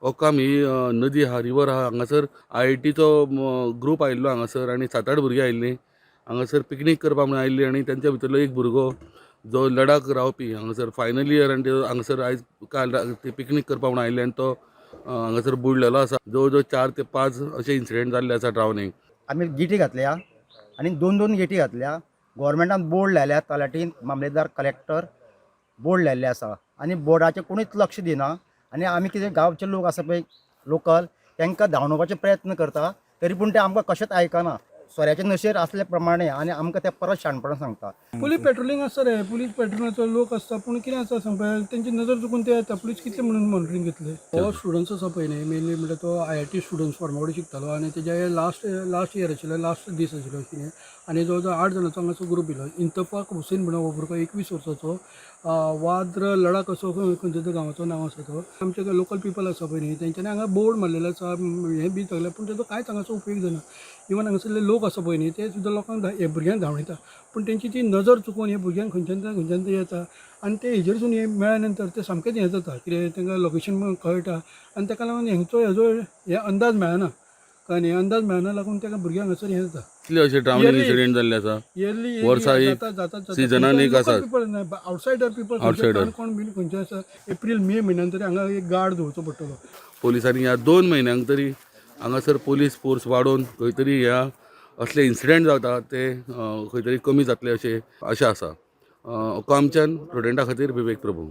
ओकाम ही नदी हा रिवर हा हांगासर IITचो ग्रूप आयिल्लो हांगासर आनी 7-8 भुरगीं आयिल्लीं हांगासर पिकनीक करपा म्हणून आयिल्लीं आनी तेंच्या भितरलो एक भुरगो जो लडाख रावपी हांगासर फायनल इयर आनी ते हांगासर आयज काल ते पिकनीक करपा म्हणून आयिल्ले आनी तो हांगासर बुडलेलो आसा. जवळ जवळ 4 ते 5 अशे इन्सिडेंट जाल्ले आसा ड्रावनींग. आमी गेटी घातल्या आनी दोन गेटी घातल्या. गव्हर्मेंटान बोर्ड लायल्या, तलाटीन मामलेदार कलेक्टर बोर्ड लायल्ले आसा आनी बोर्डाचें कोणूच लक्ष दिना. आनी आमी कितें गांवचे लोक आसा पळय लोकल तांकां धांवडोवपाचे प्रयत्न करता तरी पूण ते आमकां कशेंच आयकना. सोऱ्याचे नशेर असले प्रमाणे आनी आमकां ते परत शाणपणां सांगता. पुलीस पेट्रोलिंग आसता रे, पुलीस पेट्रोलिंगाचो लोक आसता पूण कितें आसा सांगपा तेंची नजर चुकून ते येता. पुलीस कितले म्हणून मॉनिटरींग घेतले. हो स्टुडंट्स आसा पळय न्ही, मेनली म्हणजे तो IIT स्टुडंट्स फार्मागुडी शिकतालो आनी तेजे लास्ट इयर आशिल्लो, लास्ट दीस आशिल्लो अशें. आनी जवळ जवळ 8 जाणांचो हांगासर ग्रूप येयलो. इंतफाक हुसेन म्हणून हो भुरगो 21 वर्साचो, वाद्र लडाख असो खंयच्या तरी गांवाचो नांव आसा तो. आमचे लोकल पीपल आसा पळय न्ही तेंच्यांनी हांगा बोर्ड मारलेलो आसा, हें बी सगलें, पूण तेजो कांयच हांगासर उपयोग जाना. इवन हांगासरले लोक आसा पळय न्ही ते सुद्दां लोकांक हे भुरग्यांक धांवयता पूण तेंची ती नजर चुकून हे भुरग्यांक खंयच्यान तरी येता आनी ते हेजेरसून हे मेळ्ळ्या नंतर ते सामकेंच हें जाता, कितें तांकां लोकेशन कळटा आनी ताका लागून हेजो हे अंदाज मेळना. कळ्ळें न्ही, अंदाज मेळना लागून ताका भुरग्यांक हांगासर हें जाता. कितले अशे ड्रावनींग इन्सिडेंट जाल्ले आसा इयरली वर्सा एक सिजनान एक आसा. आवटसायडर पीपल कोण बीन खंयचे आसा एप्रील मे म्हयन्यान तरी हांगा एक गार्ड दवरचो पडटलो. पोलिसांनी ह्या 2 म्हयन्यांक तरी हांगासर पुलीस फोर्स वाडोवन खंय तरी ह्या असले इन्सिडेंट जाता ते खंय तरी कमी जातले अशें आशा आसा. ओकामच्यान स्टुडंटा खातीर विवेक प्रभू.